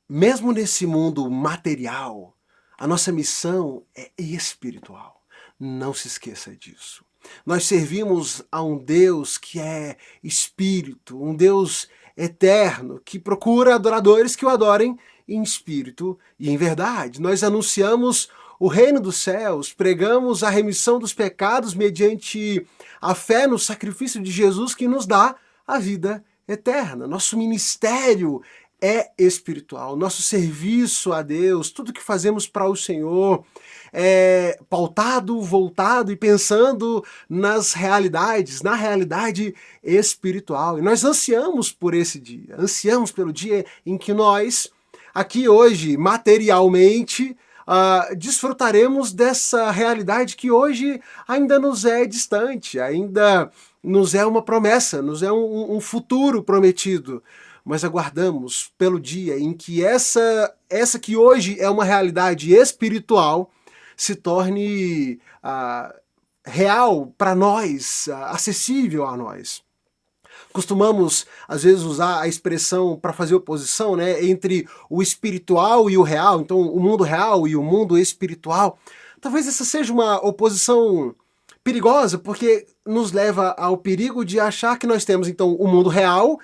Mesmo nesse mundo material, a nossa missão é espiritual. Não se esqueça disso. Nós servimos a um Deus que é espírito, um Deus eterno, que procura adoradores que o adorem em espírito e em verdade. Nós anunciamos o reino dos céus, pregamos a remissão dos pecados mediante a fé no sacrifício de Jesus que nos dá a vida eterna. Nosso ministério é espiritual. Nosso serviço a Deus, tudo que fazemos para o Senhor, é pautado, voltado e pensando nas realidades, na realidade espiritual. E nós ansiamos por esse dia, ansiamos pelo dia em que nós, aqui hoje, materialmente, desfrutaremos dessa realidade que hoje ainda nos é distante, ainda nos é uma promessa, nos é um futuro prometido. Mas aguardamos pelo dia em que essa que hoje é uma realidade espiritual se torne real para nós, acessível a nós. Costumamos, às vezes, usar a expressão para fazer oposição, né, entre o espiritual e o real, então o mundo real e o mundo espiritual. Talvez essa seja uma oposição perigosa, porque nos leva ao perigo de achar que nós temos, então, o mundo real,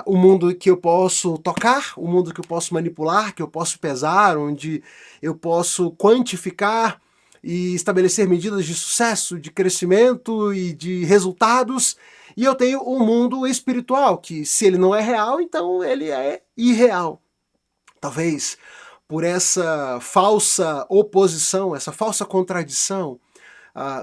o mundo que eu posso tocar, o mundo que eu posso manipular, que eu posso pesar, onde eu posso quantificar e estabelecer medidas de sucesso, de crescimento e de resultados. E eu tenho um mundo espiritual, que se ele não é real, então ele é irreal. Talvez por essa falsa oposição, essa falsa contradição,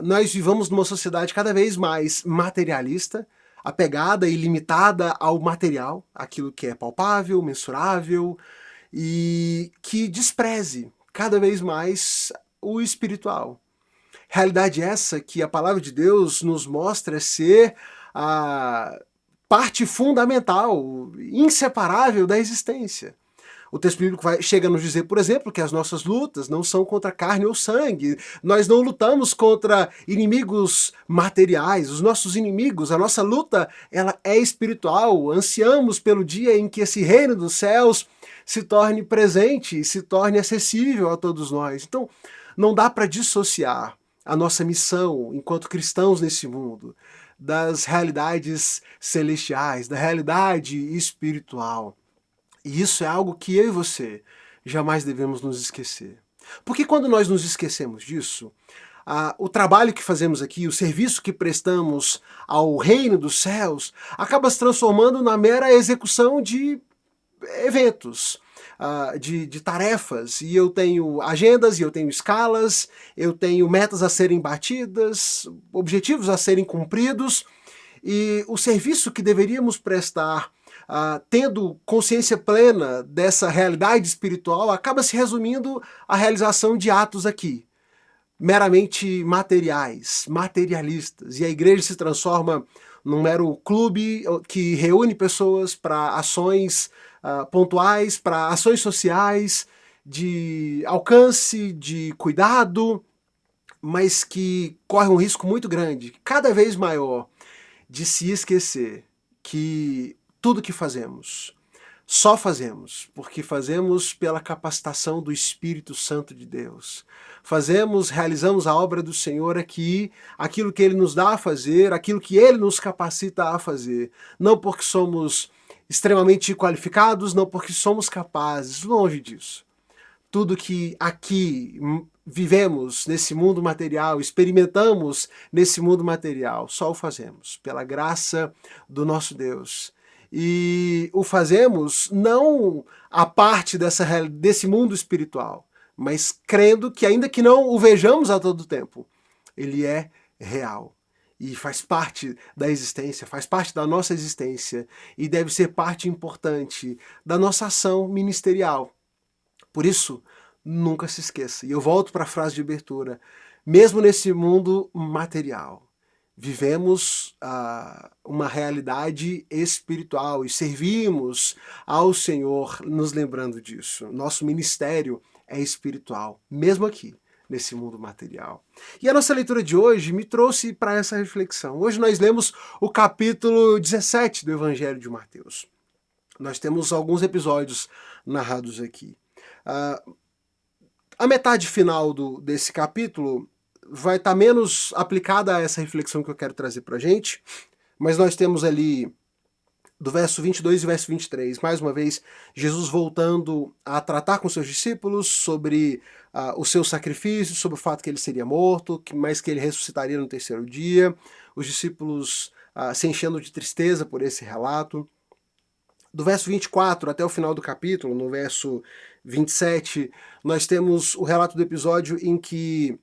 nós vivamos numa sociedade cada vez mais materialista, apegada e limitada ao material, aquilo que é palpável, mensurável, e que despreze cada vez mais o espiritual. Realidade essa que a palavra de Deus nos mostra ser a parte fundamental, inseparável da existência. O texto bíblico chega a nos dizer, por exemplo, que as nossas lutas não são contra carne ou sangue. Nós não lutamos contra inimigos materiais. Os nossos inimigos, a nossa luta, ela é espiritual. Ansiamos pelo dia em que esse reino dos céus se torne presente, se torne acessível a todos nós. Então, não dá para dissociar a nossa missão enquanto cristãos nesse mundo das realidades celestiais, da realidade espiritual. E isso é algo que eu e você jamais devemos nos esquecer. Porque quando nós nos esquecemos disso, o trabalho que fazemos aqui, o serviço que prestamos ao reino dos céus, acaba se transformando na mera execução de eventos, de tarefas. E eu tenho agendas, e eu tenho escalas, eu tenho metas a serem batidas, objetivos a serem cumpridos, e o serviço que deveríamos prestar tendo consciência plena dessa realidade espiritual, acaba se resumindo à realização de atos aqui, meramente materiais, materialistas. E a igreja se transforma num mero clube que reúne pessoas para ações pontuais, para ações sociais, de alcance, de cuidado, mas que corre um risco muito grande, cada vez maior, de se esquecer que tudo que fazemos, só fazemos porque fazemos pela capacitação do Espírito Santo de Deus. Realizamos a obra do Senhor aqui, aquilo que Ele nos dá a fazer, aquilo que Ele nos capacita a fazer. Não porque somos extremamente qualificados, não porque somos capazes, longe disso. Tudo que aqui vivemos nesse mundo material, experimentamos nesse mundo material, só o fazemos pela graça do nosso Deus. E o fazemos não a parte desse mundo espiritual, mas crendo que ainda que não o vejamos a todo tempo, ele é real. E faz parte da existência, faz parte da nossa existência e deve ser parte importante da nossa ação ministerial. Por isso, nunca se esqueça. E eu volto para a frase de abertura. Mesmo nesse mundo material, vivemos uma realidade espiritual e servimos ao Senhor nos lembrando disso. Nosso ministério é espiritual, mesmo aqui, nesse mundo material. E a nossa leitura de hoje me trouxe para essa reflexão. Hoje nós lemos o capítulo 17 do Evangelho de Mateus. Nós temos alguns episódios narrados aqui. A metade final desse capítulo vai estar menos aplicada a essa reflexão que eu quero trazer para a gente, mas nós temos ali do verso 22 e verso 23, mais uma vez, Jesus voltando a tratar com seus discípulos sobre o seu sacrifício, sobre o fato que ele seria morto, mas que ele ressuscitaria no terceiro dia, os discípulos se enchendo de tristeza por esse relato. Do verso 24 até o final do capítulo, no verso 27, nós temos o relato do episódio em que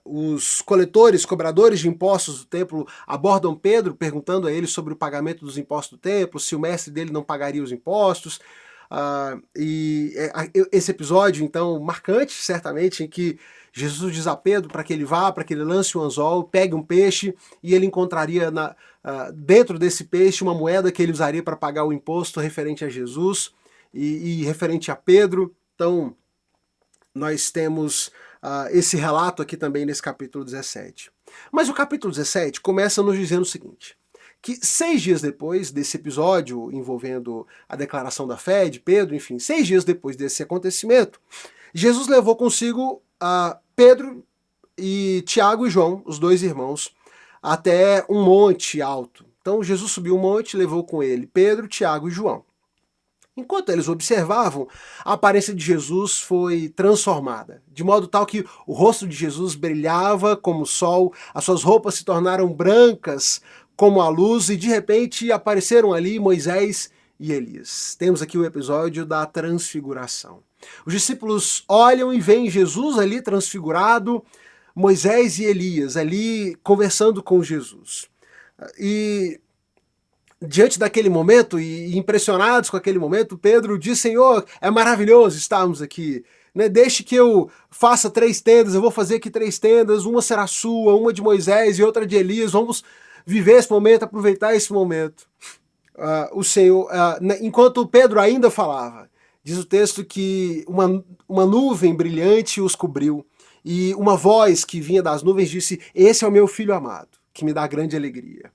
os coletores, cobradores de impostos do templo abordam Pedro, perguntando a ele sobre o pagamento dos impostos do templo, se o mestre dele não pagaria os impostos. Esse episódio, então, marcante, certamente, em que Jesus diz a Pedro para que ele vá, para que ele lance um anzol, pegue um peixe, e ele encontraria dentro desse peixe uma moeda que ele usaria para pagar o imposto referente a Jesus e referente a Pedro. Então, nós temos esse relato aqui também nesse capítulo 17. Mas o capítulo 17 começa nos dizendo o seguinte, que 6 dias depois desse episódio envolvendo a declaração da fé de Pedro, enfim, 6 dias depois desse acontecimento, Jesus levou consigo Pedro e Tiago e João, os dois irmãos, até um monte alto. Então Jesus subiu um monte e levou com ele Pedro, Tiago e João. Enquanto eles observavam, a aparência de Jesus foi transformada, de modo tal que o rosto de Jesus brilhava como o sol, as suas roupas se tornaram brancas como a luz, e de repente apareceram ali Moisés e Elias. Temos aqui o episódio da transfiguração. Os discípulos olham e veem Jesus ali transfigurado, Moisés e Elias ali conversando com Jesus. E diante daquele momento, e impressionados com aquele momento, Pedro diz, Senhor, é maravilhoso estarmos aqui. Deixe que eu faça 3 tendas, eu vou fazer aqui 3 tendas, uma será sua, uma de Moisés e outra de Elias, vamos viver esse momento, aproveitar esse momento. O Senhor, enquanto Pedro ainda falava, diz o texto que uma nuvem brilhante os cobriu, e uma voz que vinha das nuvens disse, esse é o meu filho amado, que me dá grande alegria.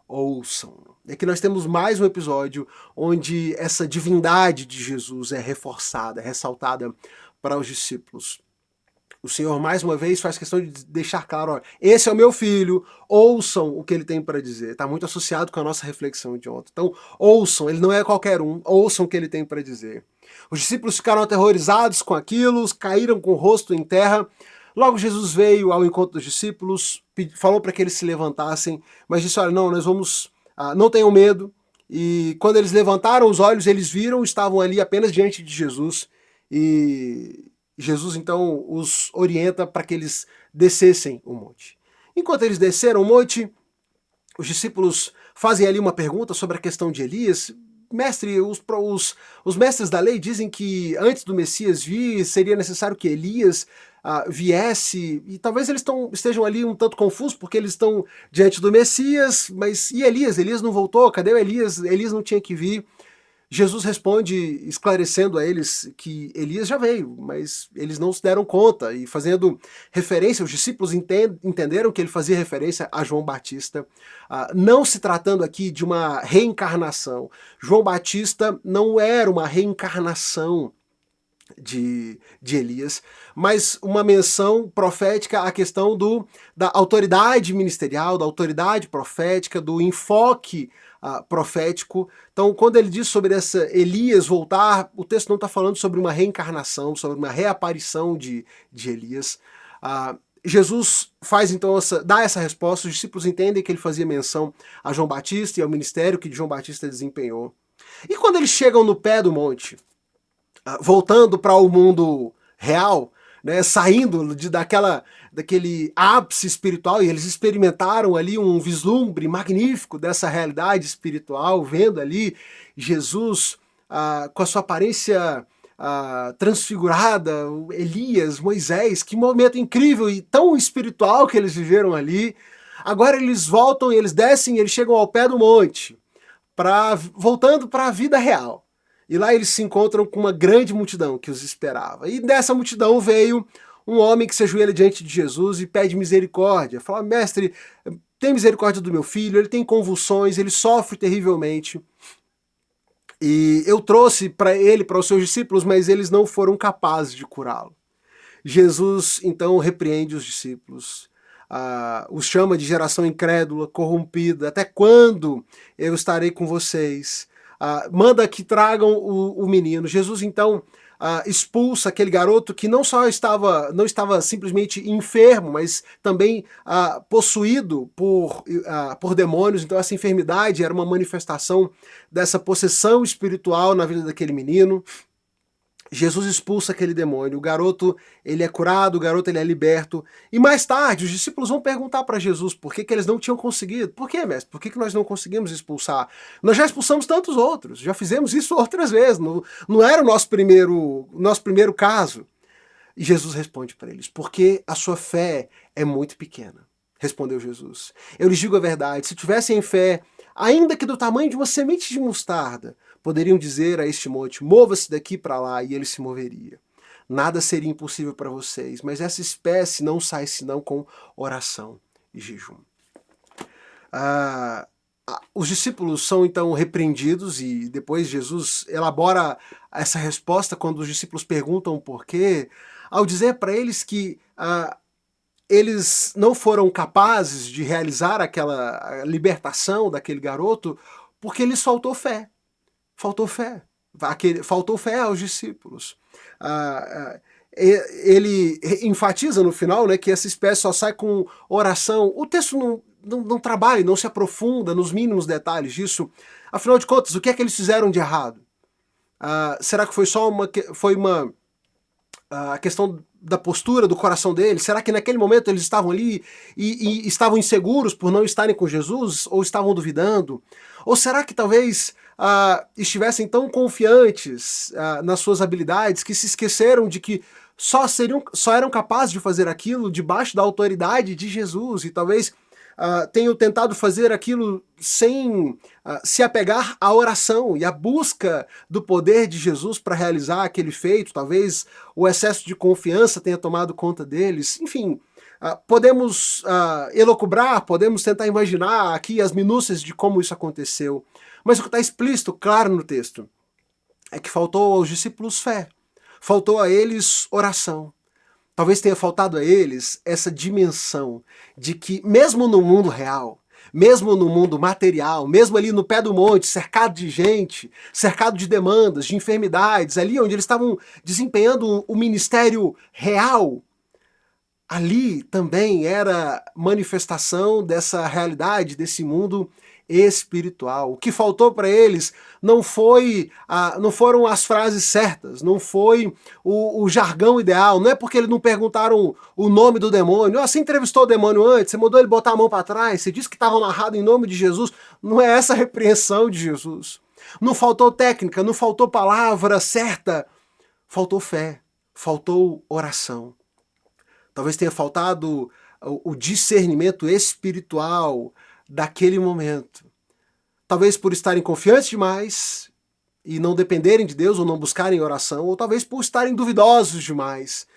Ouçam. E aqui nós temos mais um episódio onde essa divindade de Jesus é reforçada, é ressaltada para os discípulos. O Senhor mais uma vez faz questão de deixar claro, ó, esse é o meu filho, ouçam o que ele tem para dizer. Está muito associado com a nossa reflexão de ontem. Então, ouçam, ele não é qualquer um, ouçam o que ele tem para dizer. Os discípulos ficaram aterrorizados com aquilo, caíram com o rosto em terra. Logo Jesus veio ao encontro dos discípulos, falou para que eles se levantassem, mas disse, olha, não, nós vamos, não tenham medo. E quando eles levantaram os olhos, eles viram, estavam ali apenas diante de Jesus, e Jesus então os orienta para que eles descessem o monte. Enquanto eles desceram o monte, os discípulos fazem ali uma pergunta sobre a questão de Elias. Mestre, os mestres da lei dizem que antes do Messias vir, seria necessário que Elias viesse, e talvez eles estejam ali um tanto confusos, porque eles estão diante do Messias, mas e Elias? Elias não voltou? Cadê o Elias? Elias não tinha que vir. Jesus responde esclarecendo a eles que Elias já veio, mas eles não se deram conta, e fazendo referência, os discípulos entenderam que ele fazia referência a João Batista, não se tratando aqui de uma reencarnação. João Batista não era uma reencarnação de Elias, mas uma menção profética à questão da autoridade ministerial, da autoridade profética, do enfoque profético. Então, quando ele diz sobre essa Elias voltar, o texto não está falando sobre uma reencarnação, sobre uma reaparição de Elias. Jesus faz então dá essa resposta, os discípulos entendem que ele fazia menção a João Batista e ao ministério que João Batista desempenhou. E quando eles chegam no pé do monte, voltando para o mundo real, né, saindo daquele ápice espiritual, e eles experimentaram ali um vislumbre magnífico dessa realidade espiritual, vendo ali Jesus com a sua aparência transfigurada, Elias, Moisés, que momento incrível e tão espiritual que eles viveram ali. Agora eles voltam, eles descem, eles chegam ao pé do monte, voltando para a vida real. E lá eles se encontram com uma grande multidão que os esperava. E dessa multidão veio um homem que se ajoelha diante de Jesus e pede misericórdia. Fala, mestre, tem misericórdia do meu filho, ele tem convulsões, ele sofre terrivelmente. E eu trouxe para os seus discípulos, mas eles não foram capazes de curá-lo. Jesus então repreende os discípulos, os chama de geração incrédula, corrompida. Até quando eu estarei com vocês? Manda que tragam o menino. Jesus então expulsa aquele garoto que não estava simplesmente enfermo, mas também possuído por demônios. Então essa enfermidade era uma manifestação dessa possessão espiritual na vida daquele menino. Jesus expulsa aquele demônio, o garoto ele é curado, o garoto ele é liberto, e mais tarde os discípulos vão perguntar para Jesus por que eles não tinham conseguido. Por que, mestre? Por que nós não conseguimos expulsar? Nós já expulsamos tantos outros, já fizemos isso outras vezes, não era o nosso primeiro caso. E Jesus responde para eles, porque a sua fé é muito pequena. Respondeu Jesus. Eu lhes digo a verdade, se tivessem fé, ainda que do tamanho de uma semente de mostarda, poderiam dizer a este monte, mova-se daqui para lá, e ele se moveria. Nada seria impossível para vocês, mas essa espécie não sai senão com oração e jejum. Os discípulos são então repreendidos e depois Jesus elabora essa resposta quando os discípulos perguntam por quê, ao dizer para eles que eles não foram capazes de realizar aquela libertação daquele garoto porque lhes faltou fé. Faltou fé. Faltou fé aos discípulos. Ele enfatiza no final, né, que essa espécie só sai com oração. O texto não trabalha, não se aprofunda nos mínimos detalhes disso. Afinal de contas, o que é que eles fizeram de errado? Será que foi só a questão da postura, do coração deles? Será que naquele momento eles estavam ali e estavam inseguros por não estarem com Jesus? Ou estavam duvidando? Ou será que talvez estivessem tão confiantes nas suas habilidades que se esqueceram de que só eram capazes de fazer aquilo debaixo da autoridade de Jesus e talvez tenham tentado fazer aquilo sem se apegar à oração e à busca do poder de Jesus para realizar aquele feito? Talvez o excesso de confiança tenha tomado conta deles. Enfim, podemos elocubrar, podemos tentar imaginar aqui as minúcias de como isso aconteceu. Mas o que está explícito, claro no texto, é que faltou aos discípulos fé, faltou a eles oração. Talvez tenha faltado a eles essa dimensão de que, mesmo no mundo real, mesmo no mundo material, mesmo ali no pé do monte, cercado de gente, cercado de demandas, de enfermidades, ali onde eles estavam desempenhando o ministério real, ali também era manifestação dessa realidade, desse mundo espiritual. O que faltou para eles não foram as frases certas, não foi o jargão ideal, não é porque eles não perguntaram o nome do demônio. Você entrevistou o demônio antes, você mandou ele botar a mão para trás, você disse que estava amarrado em nome de Jesus. Não é essa a repreensão de Jesus. Não faltou técnica, não faltou palavra certa, faltou fé, faltou oração. Talvez tenha faltado o discernimento espiritual daquele momento. Talvez por estarem confiantes demais e não dependerem de Deus ou não buscarem oração, ou talvez por estarem duvidosos demais.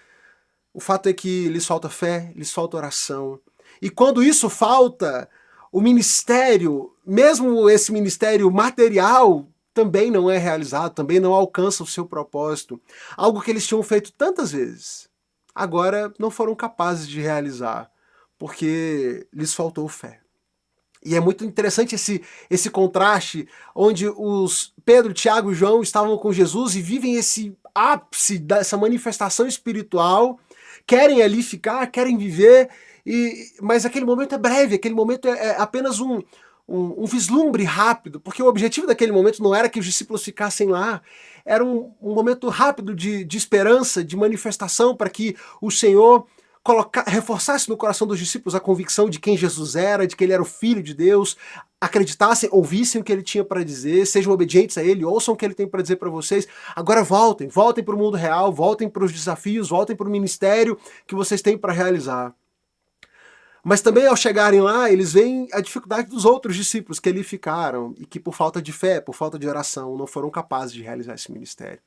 O fato é que lhes falta fé, lhes falta oração. E quando isso falta, o ministério, mesmo esse ministério material, também não é realizado, também não alcança o seu propósito. Algo que eles tinham feito tantas vezes, agora não foram capazes de realizar, porque lhes faltou fé. E é muito interessante esse contraste, onde os Pedro, Tiago e João estavam com Jesus e vivem esse ápice dessa manifestação espiritual, querem ali ficar, querem viver, mas aquele momento é breve, aquele momento é apenas um vislumbre rápido, porque o objetivo daquele momento não era que os discípulos ficassem lá, era um momento rápido de esperança, de manifestação, para que o Senhor reforçasse no coração dos discípulos a convicção de quem Jesus era, de que ele era o Filho de Deus, acreditassem, ouvissem o que ele tinha para dizer, sejam obedientes a ele, ouçam o que ele tem para dizer para vocês. Agora voltem para o mundo real, voltem para os desafios, voltem para o ministério que vocês têm para realizar. Mas também ao chegarem lá, eles veem a dificuldade dos outros discípulos que ali ficaram e que por falta de fé, por falta de oração, não foram capazes de realizar esse ministério.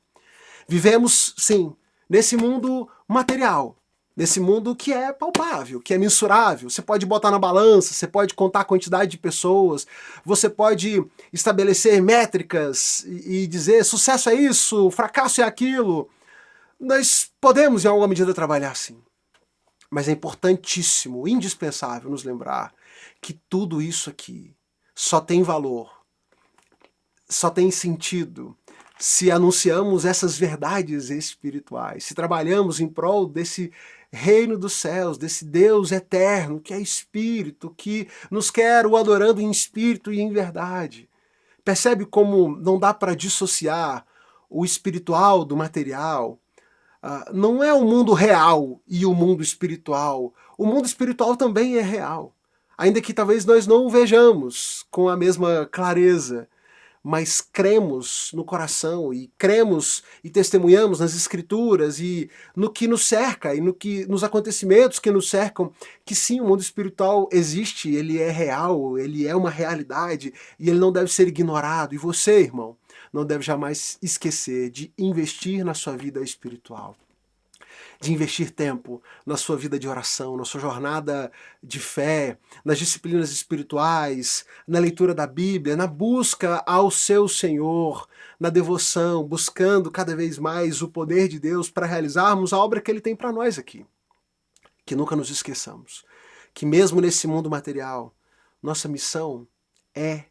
Vivemos, sim, nesse mundo material, Nesse mundo que é palpável, que é mensurável. Você pode botar na balança, você pode contar a quantidade de pessoas, você pode estabelecer métricas e dizer sucesso é isso, fracasso é aquilo. Nós podemos, em alguma medida, trabalhar assim. Mas é importantíssimo, indispensável nos lembrar que tudo isso aqui só tem valor, só tem sentido se anunciamos essas verdades espirituais, se trabalhamos em prol desse reino dos céus, desse Deus eterno, que é espírito, que nos quer o adorando em espírito e em verdade. Percebe como não dá para dissociar o espiritual do material? Não é o mundo real e o mundo espiritual. O mundo espiritual também é real, ainda que talvez nós não o vejamos com a mesma clareza, mas cremos no coração e cremos e testemunhamos nas escrituras e no que nos cerca e nos acontecimentos que nos cercam, que sim, o mundo espiritual existe, ele é real, ele é uma realidade e ele não deve ser ignorado. E você, irmão, não deve jamais esquecer de investir na sua vida espiritual, de investir tempo na sua vida de oração, na sua jornada de fé, nas disciplinas espirituais, na leitura da Bíblia, na busca ao seu Senhor, na devoção, buscando cada vez mais o poder de Deus para realizarmos a obra que Ele tem para nós aqui. Que nunca nos esqueçamos que mesmo nesse mundo material, nossa missão é,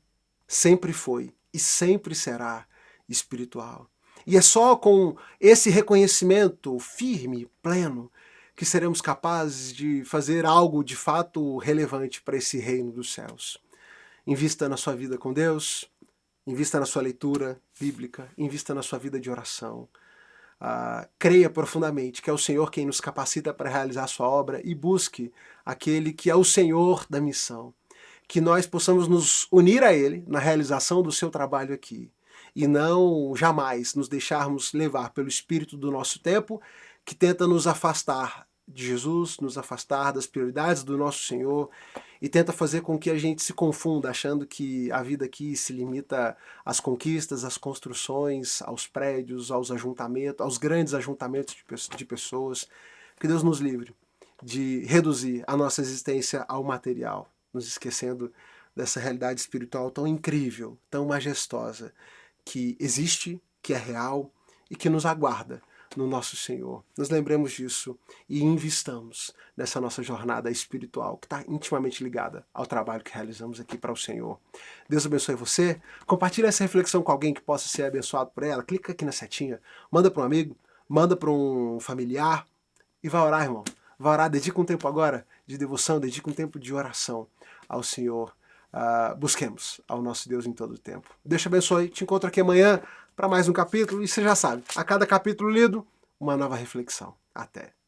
sempre foi e sempre será espiritual. E é só com esse reconhecimento firme, pleno, que seremos capazes de fazer algo de fato relevante para esse reino dos céus. Invista na sua vida com Deus, invista na sua leitura bíblica, invista na sua vida de oração. Creia profundamente que é o Senhor quem nos capacita para realizar a sua obra e busque aquele que é o Senhor da missão. Que nós possamos nos unir a Ele na realização do seu trabalho aqui. E não jamais nos deixarmos levar pelo espírito do nosso tempo, que tenta nos afastar de Jesus, nos afastar das prioridades do nosso Senhor, e tenta fazer com que a gente se confunda, achando que a vida aqui se limita às conquistas, às construções, aos prédios, aos ajuntamentos, aos grandes ajuntamentos de pessoas. Que Deus nos livre de reduzir a nossa existência ao material, nos esquecendo dessa realidade espiritual tão incrível, tão majestosa, que existe, que é real e que nos aguarda no nosso Senhor. Nos lembremos disso e investamos nessa nossa jornada espiritual, que está intimamente ligada ao trabalho que realizamos aqui para o Senhor. Deus abençoe você. Compartilhe essa reflexão com alguém que possa ser abençoado por ela. Clica aqui na setinha, manda para um amigo, manda para um familiar e vai orar, irmão. Vai orar, dedica um tempo agora de devoção, dedica um tempo de oração ao Senhor. Busquemos ao nosso Deus em todo o tempo. Deus te abençoe. Te encontro aqui amanhã para mais um capítulo. E você já sabe, a cada capítulo lido, uma nova reflexão. Até!